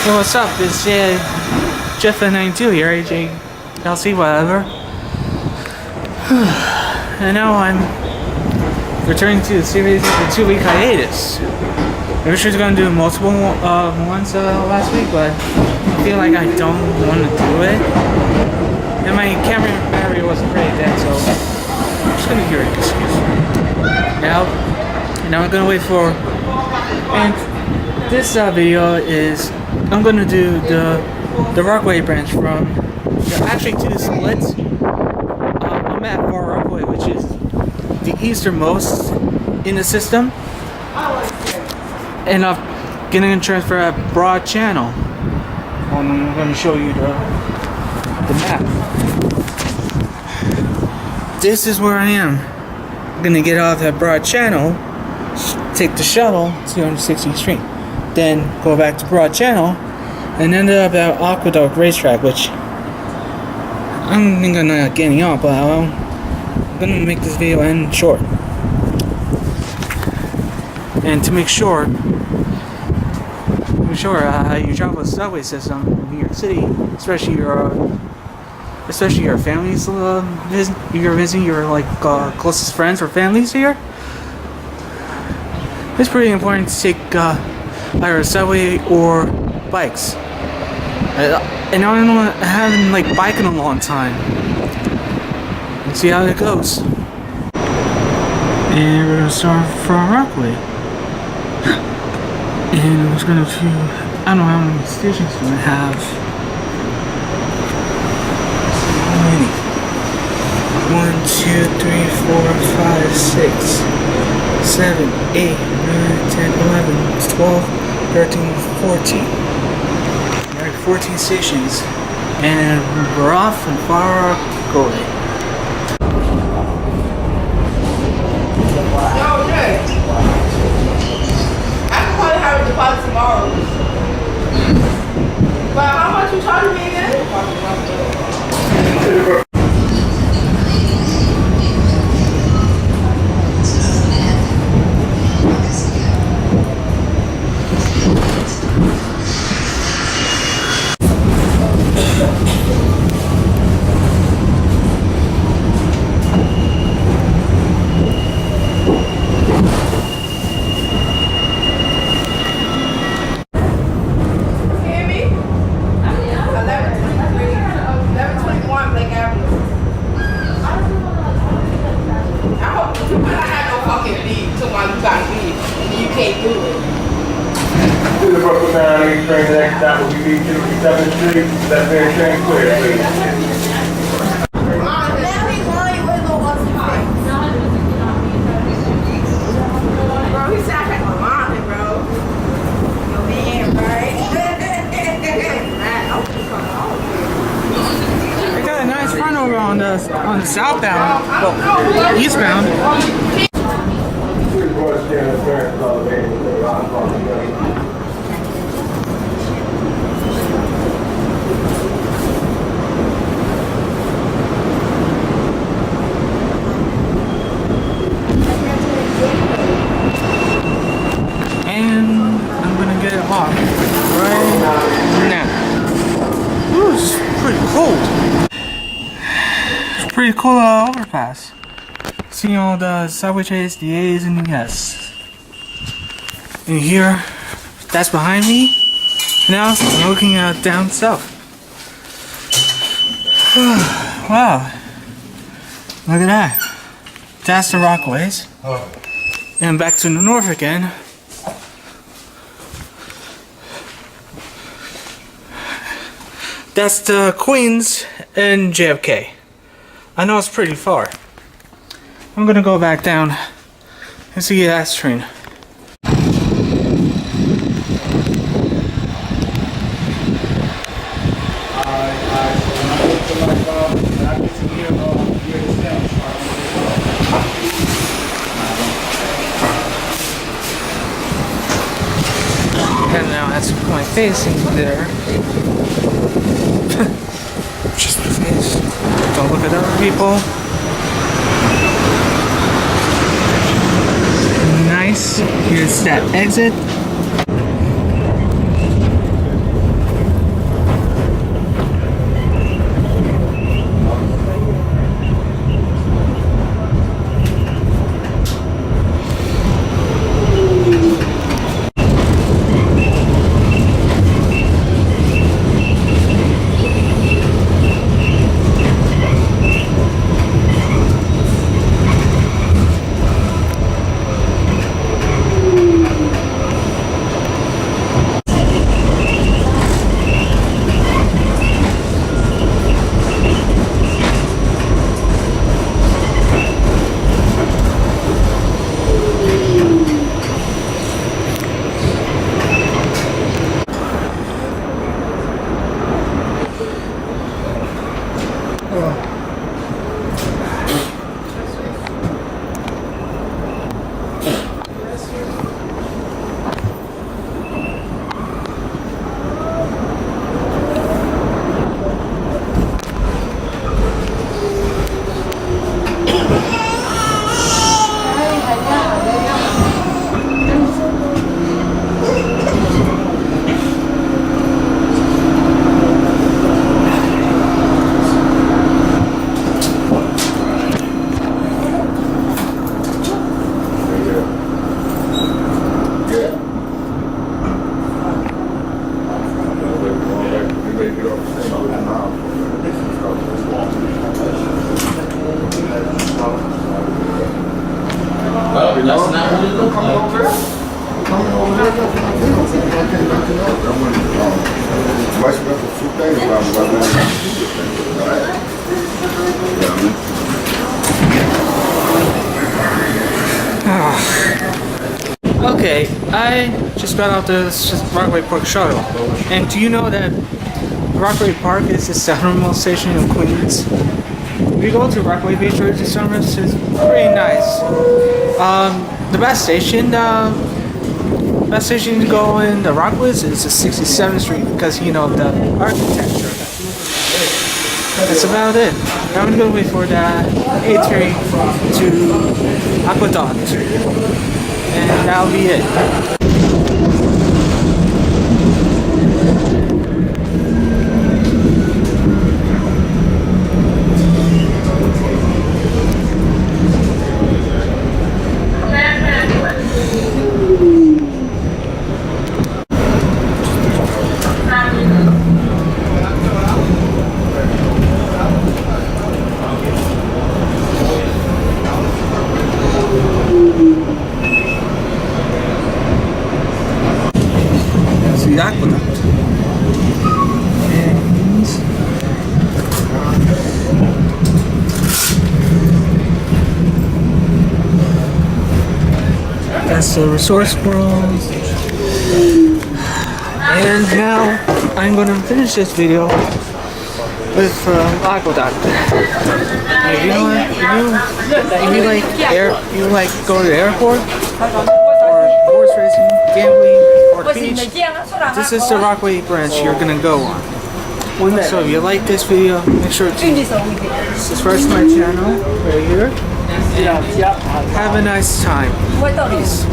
Yo, what's up? It's Jeff92 here, AJLC, whatever. And now I'm returning to the series after a 2-week hiatus. I wish I was going to do multiple ones last week, but I feel like I don't want to do it. And my camera battery wasn't pretty dead, so I'm just going to hear an excuse. Now I'm going to wait for... And this video is... I'm going to do the Rockaway branch from... Actually, two splits. I'm at Rockaway, which is the easternmost in the system. And I'm getting a transfer at Broad Channel. And I'm going to show you the map. This is where I am. I'm going to get off at Broad Channel, take the shuttle to 260th Street, then go back to Broad Channel, and end up at Aqueduct Racetrack, which I'm thinking I'm not getting off, but I'm going to make this video end short. And to make sure you travel the subway system in New York City, especially your families you're visiting your closest friends or families here, it's pretty important to take either a subway or bikes. And I haven't biked in a long time. Let's see how it goes. And we're gonna start from Rockaway. And it's gonna do, I don't know how many stations do we have. How many? 1, 2, 3, 4, 5, 6, 7, 8, 9, 10, 11, 12, 13, 14. Alright, 14 stations. And we're off and far Rockaway. Deposit tomorrow. But how much you charging me again? That will be 257th Street. That very train clear, please. Bro, he sounds like my mom, bro. Your man, right? They got a nice run over on the southbound, well, eastbound. Right now. Ooh, it's pretty cold. It's pretty cool overpass. Seeing all the subway trains, the A's and the S. And here, that's behind me. Now I'm looking down south. Wow. Look at that. That's the Rockaways. And back to the north again. That's the Queens and JFK. I know it's pretty far. I'm gonna go back down and see that train. And now that's my facing there. Just my face. Don't look at other people. Nice. Here's that exit. I just got off the Rockaway Park shuttle. And do you know that Rockaway Park is the southernmost station in Queens? If you go to Rockaway Beach or the summers, it's pretty nice. The best station to go in the Rockaways is the 67th Street because you know the architecture. That's about it. I'm gonna go wait for the 8th train to Aqueduct, and that'll be it. The aqueduct. And that's the resource world. And now I'm gonna finish this video with aqueduct. If you like go to the airport or horse racing, gambling, or beach, this is the Rockaway branch you're gonna go on. So if you like this video, make sure to subscribe to my channel right here. And have a nice time. Peace.